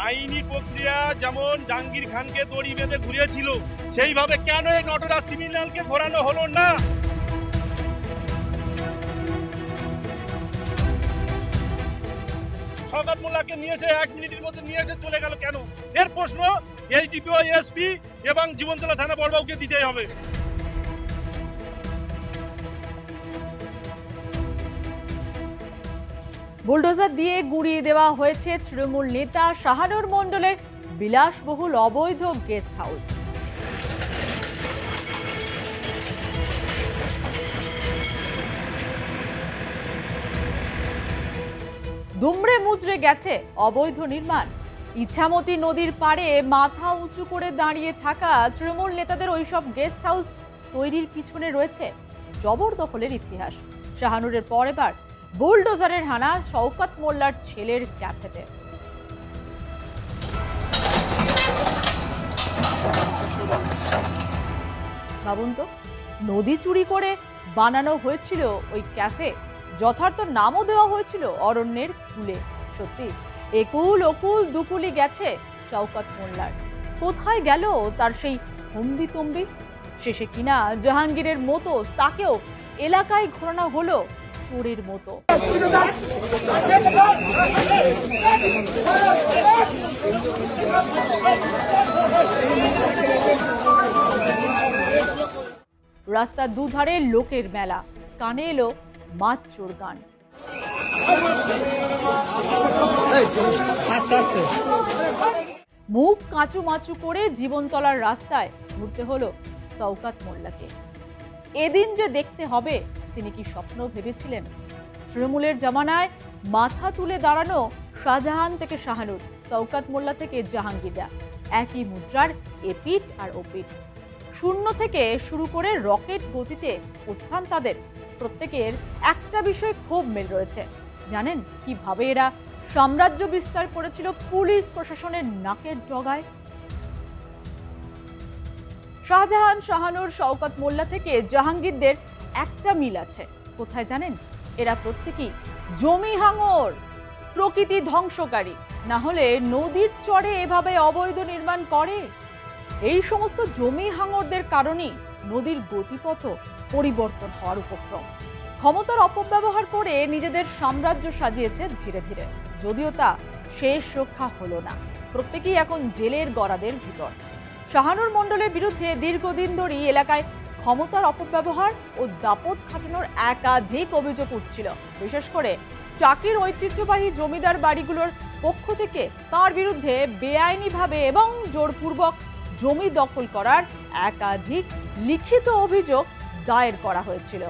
আইনি প্রক্রিয়া যেমন জাহাঙ্গীর খানকে দড়ি বেঁধে ঘুরিয়েছিল, সেইভাবে কেন এই নটরাজ ক্রিমিনালকে ঘোরানো হলো না? শওকত মোল্লাকে নিয়েছে 1 মিনিটের মধ্যে নিয়েছে, চলে গেল কেন? এর প্রশ্ন এইচডিপি, এসপি এবং জীবনতলা থানা বড়বাবুকে দিতেই হবে। বুলডোজার দিয়ে গুঁড়িয়ে দেওয়া হয়েছে তৃণমূল নেতা শাহানুর মণ্ডলের বিলাসবহুল অবৈধ গেস্ট হাউস। দুমড়ে মুচড়ে গেছে অবৈধ নির্মাণ। ইছামতি নদীর পাড়ে মাথা উঁচু করে দাঁড়িয়ে থাকা তৃণমূল নেতাদের ওইসব গেস্ট হাউস তৈরির পিছনে রয়েছে জবরদখলের ইতিহাস। শাহানুরের পর এবার বুলডোজারের হানা শওকত মোল্লার ছেলের ক্যাফেতে। ভাবুন তো, নদী চুরি করে বানানো হয়েছিল ওই ক্যাফে, যথার্থ নামও দেওয়া হয়েছিল অরণ্যের কুলে। সত্যি একুল ওকুল দুকুলি গেছে শওকত মোল্লার। কোথায় গেল তার সেই হম্বি তম্বি? শেষে কিনা জাহাঙ্গীরের মতো তাকেও এলাকায় ঘোরানো হলো চোরের মতো। রাস্তার দুধারে লোকের মেলা, কানে এলো মাছ চোর গান। মুখ কাঁচু মাচু করে জীবনতলার রাস্তায় ঘুরতে হলো শওকত মোল্লাকে। এদিন যে দেখতে হবে তিনি কি স্বপ্ন ভেবেছিলেন? তৃণমূলের জামানায় মাথা তুলে দাঁড়ানো শাহজাহান থেকে শাহানুর, শওকত মোল্লা থেকে জাহাঙ্গীররা একই মুদ্রার এপিঠ আর ওপিঠ। শূন্য থেকে শুরু করে রকেট গতিতে উত্থান তাদের। প্রত্যেকের একটা বিষয় খুব মিল রয়েছে। জানেন কিভাবে এরা সাম্রাজ্য বিস্তার করেছিল পুলিশ প্রশাসনের নাকের ডগায়? শাহজাহান, শাহানুর, শওকত মোল্লা থেকে জাহাঙ্গীরদের একটা মিল আছে। কোথায় জানেন? এরা প্রত্যেকেই জমি হাঙর, প্রকৃতি ধ্বংসকারী। না হলে নদীর চরে এভাবে অবৈধ নির্মাণ করে? এই সমস্ত জমি হাঙরদের কারণেই নদীর গতিপথ পরিবর্তন হওয়ার উপক্রম। ক্ষমতার অপব্যবহার করে নিজেদের সাম্রাজ্য সাজিয়েছে ধীরে ধীরে, যদিও তা শেষ রক্ষা হলো না। প্রত্যেকেই এখন জেলের গরাদের ভিতর। শাহানুর মণ্ডলের বিরুদ্ধে দীর্ঘদিন ধরেই এলাকায় ক্ষমতার অপব্যবহার ও দাপট খাটানোর একাধিক অভিযোগ উঠছিল। বিশেষ করে টাকির ঐতিহ্যবাহী জমিদার বাড়িগুলোর পক্ষ থেকে তার বিরুদ্ধে বেআইনিভাবে এবং জোরপূর্বক জমি দখল করার একাধিক লিখিত অভিযোগ দায়ের করা হয়েছিল।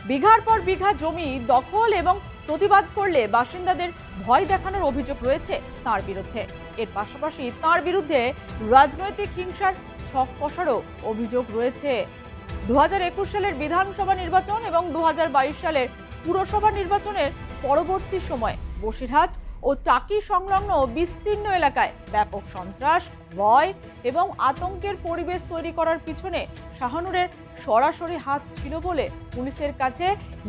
বিঘার পর বিঘা জমি দখল এবং প্রতিবাদ করলে বাসিন্দাদের ভয় দেখানোর অভিযোগ রয়েছে তার বিরুদ্ধে। এর পাশাপাশি তার বিরুদ্ধে রাজনৈতিক হিংসার ছক কষারও অভিযোগ রয়েছে। 2021 সালের বিধানসভা নির্বাচন এবং 2022 সালের পুরসভা নির্বাচনের পরবর্তী সময়ে বসিরহাট ও টাকি সংলগ্ন বিস্তীর্ণ এলাকায় ব্যাপক সন্ত্রাস, ভয় এবং আতঙ্কের পরিবেশ তৈরি করার পিছনে শাহানুরের সরাসরি হাত ছিল বলে পুলিশের কাছে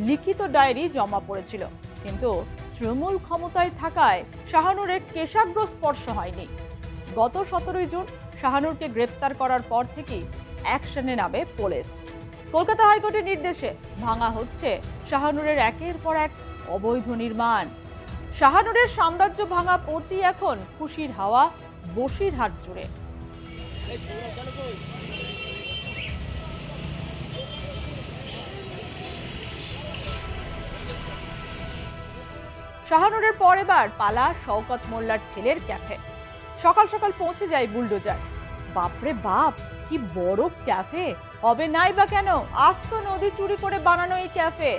লিখিত ডায়েরি জমা পড়েছিল। কিন্তু তৃণমূল ক্ষমতায় থাকায় শাহানুরের কেশাগ্র স্পর্শ হয়নি। গত 17 জুন শাহানুরকে গ্রেপ্তার করার পর থেকেই অ্যাকশনে নামে পুলিশ। কলকাতা হাইকোর্টের নির্দেশে ভাঙা হচ্ছে শাহানুরের একের পর এক অবৈধ নির্মাণ। শাহানুরের সাম্রাজ্য ভাঙা পড়তি এখন খুশির হাওয়া বসিরহাট জুড়ে। শাহানুরের পর এবার পালা শওকত মোল্লার ছেলের ক্যাফে। সকাল সকাল পৌঁছে যায় বুলডোজার। বাপরে বাপ, কি বড় ক্যাফে হবে নাই বা কেন? আস্ত নদী চুরি করে বানানো এই ক্যাফে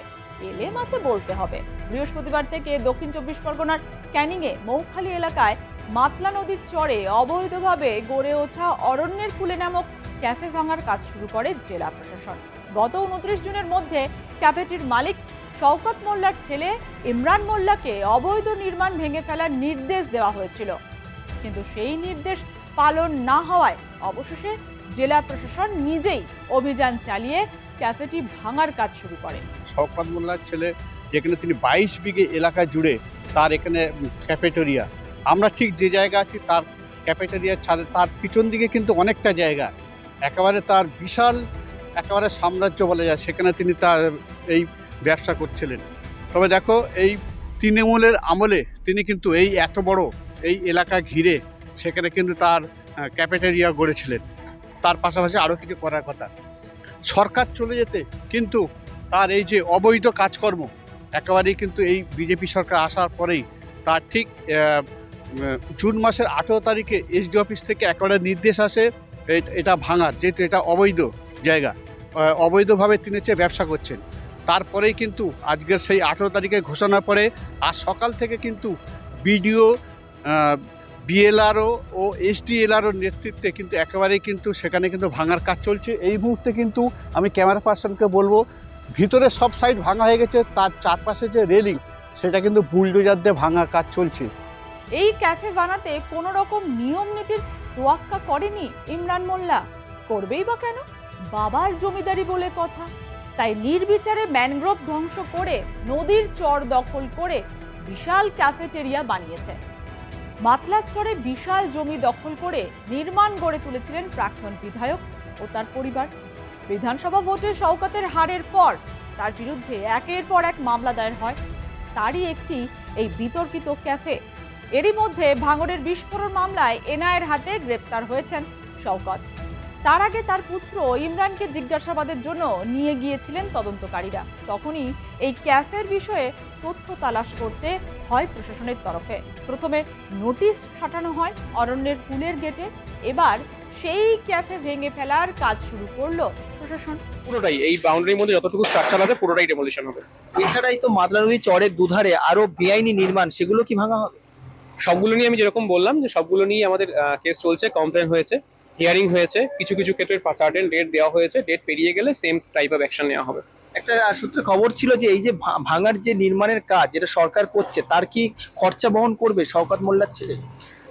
এলে মাছে বলতে হবে। বৃহস্পতিবার থেকে দক্ষিণ 24 পরগনার ক্যানিংয়ে মৌখালী এলাকায় মাতলা নদীর চরে অবৈধভাবে গড়ে ওঠা অরণ্যের কুলে নামক ক্যাফে ভাঙার কাজ শুরু করে জেলা প্রশাসন। গত 29 জুনের মধ্যে ক্যাফেটির মালিক শওকত মোল্লার ছেলে ইমরান মোল্লাকে অবৈধ নির্মাণ ভেঙে ফেলার নির্দেশ দেওয়া হয়েছিল, কিন্তু সেই নির্দেশ পালন না হওয়ায় অবশেষে জেলা প্রশাসন নিজেই অভিযান চালিয়ে ক্যাফেটি ভাঙার কাজ শুরু করে। শওকত মোল্লার ছেলে, যেখানে তিনি 22 বিঘে এলাকা জুড়ে তার এখানে ক্যাফেটেরিয়া, আমরা ঠিক যে জায়গা আছি তার ক্যাফেটেরিয়ার ছাদে তার পিছন দিকে কিন্তু অনেকটা জায়গা, একেবারে তার বিশাল একেবারে সাম্রাজ্য বলা যায়, সেখানে তিনি তার এই ব্যবসা করছিলেন। তবে দেখো, এই তৃণমূলের আমলে তিনি কিন্তু এই এত বড় এই এলাকা ঘিরে সেখানে কিন্তু তার ক্যাফেটেরিয়া গড়েছিলেন। তার পাশাপাশি আরও কিছু করার কথা, সরকার চলে যেতে কিন্তু তার এই যে অবৈধ কাজকর্ম একেবারেই কিন্তু এই বিজেপি সরকার আসার পরেই তার ঠিক জুন মাসের 18 তারিখে এসডি অফিস থেকে একেবারে নির্দেশ আসে এটা ভাঙার, যেহেতু এটা অবৈধ জায়গা, অবৈধভাবে তিনি হচ্ছে ব্যবসা করছেন। তারপরেই কিন্তু আজকের সেই 18 তারিখে ঘোষণা পড়ে, আর সকাল থেকে কিন্তু বিডিও, বিএলআরও ও এসডিএলআরওর নেতৃত্বে কিন্তু একেবারেই কিন্তু সেখানে কিন্তু ভাঙার কাজ চলছে। এই মুহূর্তে কিন্তু আমি ক্যামেরা পার্সনকে বলবো, ভিতরে সব সাইড ভাঙা হয়ে গেছে, তার চারপাশে যে রেলিং সেটা কিন্তু বুলডোজার দিয়ে ভাঙার কাজ চলছে। এই ক্যাফে বানাতে কোনো রকম নিয়ম নীতির তোয়াক্কা করেনি ইমরান মোল্লা, করবেই বা কেন? বাবার জমিদারি বলে কথা, তাই নির্বিচারে ম্যানগ্রোভ ধ্বংস করে নদীর চর দখল করে বিশাল ক্যাফেটেরিয়া বানিয়েছে। মাতলার চরে বিশাল জমি দখল করে নির্মাণ গড়ে তুলেছিলেন প্রাক্তন বিধায়ক ও তার পরিবার। বিধানসভা ভোটে শওকতের হারের পর তার বিরুদ্ধে একের পর এক মামলা দায়ের হয়, তারই একটি এই বিতর্কিত ক্যাফে। এরই মধ্যে ভাঙড়ের বিস্ফোরণ মামলায় এনআইএর হাতে গ্রেপ্তার হয়েছেন শওকত। তার আগে তার পুত্র ইমরানকে জিজ্ঞাসাবাদের জন্য নিয়ে গিয়েছিলেন তদন্তকারীরা। তখনই এই ক্যাফের বিষয়ে তথ্য তালাশ করতে হয় প্রশাসনের তরফে। প্রথমে নোটিশ সাটানো হয় অরণ্যের ফুলের গেটে, এবার সেই ক্যাফে ভেঙে ফেলার কাজ শুরু করলো প্রশাসন। পুরোটাই এই বাউন্ডারির মধ্যে যতটুকু স্ট্রাকচার আছে পুরোটাই ডেমোলিশন হবে। এছাড়াই তো মাতলা নদীর চরের দুধারে আরো বেআইনি নির্মাণ, সেগুলো কি ভাঙা হবে? সবগুলো নিয়ে আমি যেরকম বললাম যে সবগুলো নিয়ে আমাদের কেস চলছে, কমপ্লেন হয়েছে, হিয়ারিং হয়েছে, কিছু কিছু ক্ষেত্রে সার্টেন ডেট দেওয়া হয়েছে, ডেট পেরিয়ে গেলে সেম টাইপ অফ অ্যাকশন নেওয়া হবে। একটা সূত্রে খবর ছিল যে এই যে ভাঙার যে নির্মাণের কাজ যেটা সরকার করছে তার কি খরচা বহন করবে শওকত মোল্লার ছেলে?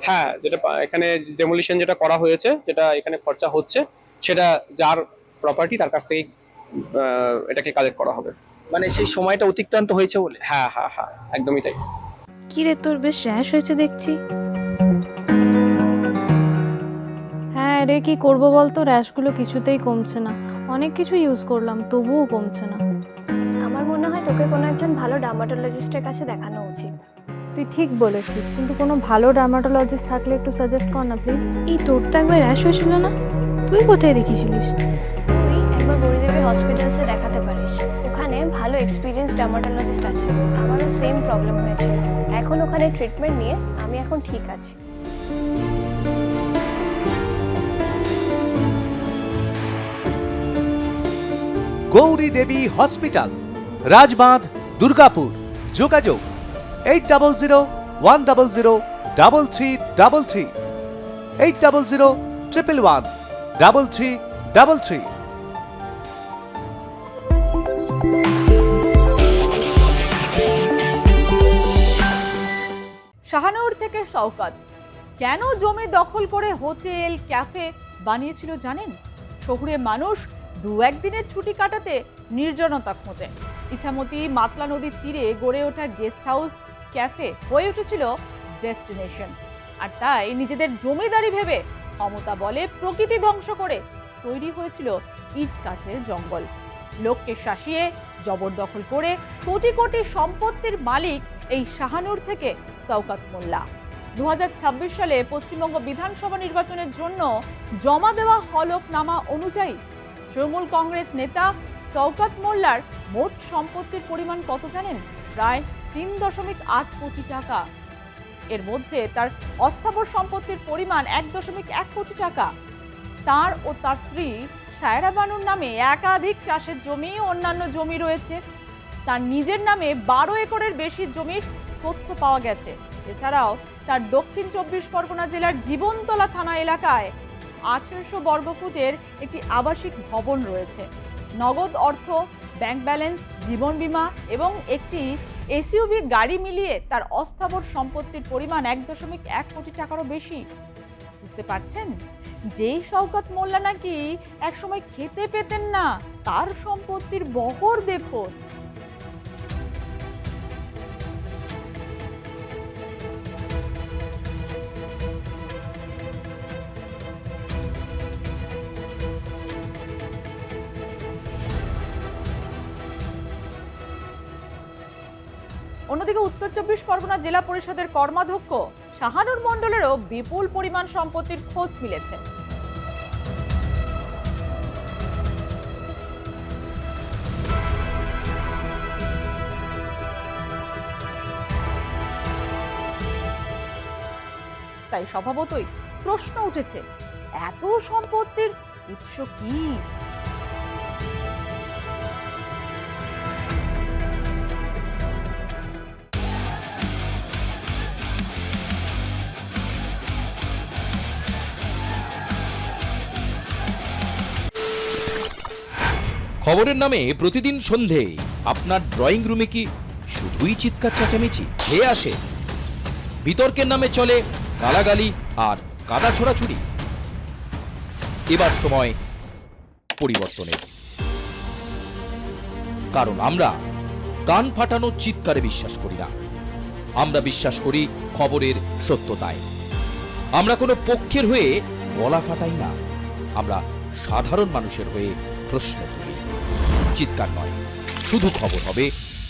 হ্যাঁ, যেটা এখানে ডেমোলিশন যেটা করা হয়েছে, যেটা এখানে খরচা হচ্ছে, সেটা যার প্রপার্টি তার কাছ থেকেই এটাকে কালেক্ট করা হবে। মানে সেই সময়টা অতিক্রান্ত হয়েছে বলে? হ্যাঁ হ্যাঁ হ্যাঁ, একদমই তাই। কি রে, তোর বেশ র্যাশ হয়েছে দেখছি। হ্যাঁ রে, কি করবো বলতো, র্যাশগুলো কিছুতেই কমছে না। অনেক কিছু ইউজ করলাম তবুও কমছে না। আমার মনে হয় তোকে কোনো একজন ভালো ডার্মাটোলজিস্টের কাছে দেখানো উচিত। তুই ঠিক বলেছিস, কিন্তু কোনো ভালো ডার্মাটোলজিস্ট থাকলে একটু সাজেস্ট কর না প্লিজ। এই তোর তো একবার র্যাশ হয়েছিল না, তুই কোথায় দেখিয়েছিলিস? তুই একবার গৌরীদেবী হসপিটালসে দেখাতে পারিস, ওখানে ভালো এক্সপিরিয়েন্স ডার্মাটোলজিস্ট আছে। আমারও সেম প্রবলেম হয়েছিল, এখন ওখানে ট্রিটমেন্ট নিয়ে আমি এখন ঠিক আছি। গৌরী দেবী হসপিটাল, রাজবাঁধ, দুর্গাপুর। যোগাযোগ 8001003333, 8001113333। শাহানূর থেকে শওকত কেন জমি দখল করে হোটেল ক্যাফে বানিয়েছিল জানেন? শহুরে মানুষ দু একদিনের ছুটি কাটাতে নির্জনতা খোঁজে। ইছামতি মাতলা নদীর তীরে গড়ে ওঠা গেস্ট হাউস ক্যাফে হয়ে উঠেছিল ডেস্টিনেশন। আর তাই নিজেদের জমিদারি ভেবে ক্ষমতা বলে প্রকৃতি ধ্বংস করে তৈরি হয়েছিল ইট কাঠের জঙ্গল। লোককে শাসিয়ে জবরদখল করে কোটি কোটি সম্পত্তির মালিক এই শাহানূর থেকে শওকত মোল্লা। 2026 সালে পশ্চিমবঙ্গ বিধানসভা নির্বাচনের জন্য জমা দেওয়া হলফনামা অনুযায়ী তৃণমূল কংগ্রেস নেতা শওকত মোল্লার মোট সম্পত্তির পরিমাণ কত জানেন? প্রায় 3.8 কোটি টাকা। এর মধ্যে তার অস্থাবর সম্পত্তির পরিমাণ 1.1 কোটি টাকা। তার ও তার স্ত্রী সায়রা বানুর নামে একাধিক চাষের জমি ও অন্যান্য জমি রয়েছে। তার নিজের নামে 12 একরের বেশি জমির তথ্য পাওয়া গেছে। এছাড়াও তার দক্ষিণ 24 পরগনা জেলার জীবনতলা থানা এলাকায় 1800 বর্গফুটের একটি আবাসিক ভবন রয়েছে। নগদ অর্থ, ব্যাংক ব্যালেন্স, জীবন বীমা এবং একটি এসইউভি গাড়ি মিলিয়ে তার অস্থাবর সম্পত্তির পরিমাণ 1.1 কোটি টাকারও বেশি। বুঝতে পারছেন, যেই শওকত মোল্লা নাকি একসময় খেতে পেতেন না, তার সম্পত্তির বহর দেখুন। অন্যদিকে উত্তর 24 পরগনা জেলা পরিষদের কর্মাধ্যক্ষ শাহানুর মণ্ডলেরও বিপুল পরিমাণ সম্পত্তির খোঁজ মিলেছে। তাই স্বভাবতই প্রশ্ন উঠেছে, এত সম্পত্তির উৎস কি? খবরের নামে প্রতিদিন সন্ধে আপনার ড্রয়িং রুমে কি শুধুই চিৎকার চেঁচামেচি খেয়ে আসে? বিতর্কের নামে চলে গালাগালি আর কাদা ছোড়াছুড়ি। এবার সময় পরিবর্তনের, কারণ আমরা কান ফাটানো চিৎকারে বিশ্বাস করি না। আমরা বিশ্বাস করি খবরের সত্যতায়। আমরা কোনো পক্ষের হয়ে গলা ফাটাই না, আমরা সাধারণ মানুষের হয়ে প্রশ্ন তুলি। চিৎকার নয়, শুধু খবর হবে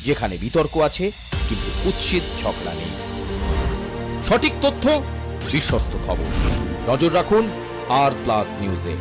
যেখানে বিতর্ক আছে কিন্তু কুৎসিত ঝগড়া নেই। সঠিক তথ্য, বিশ্বস্ত খবর। নজর রাখুন আর প্লাস নিউজে।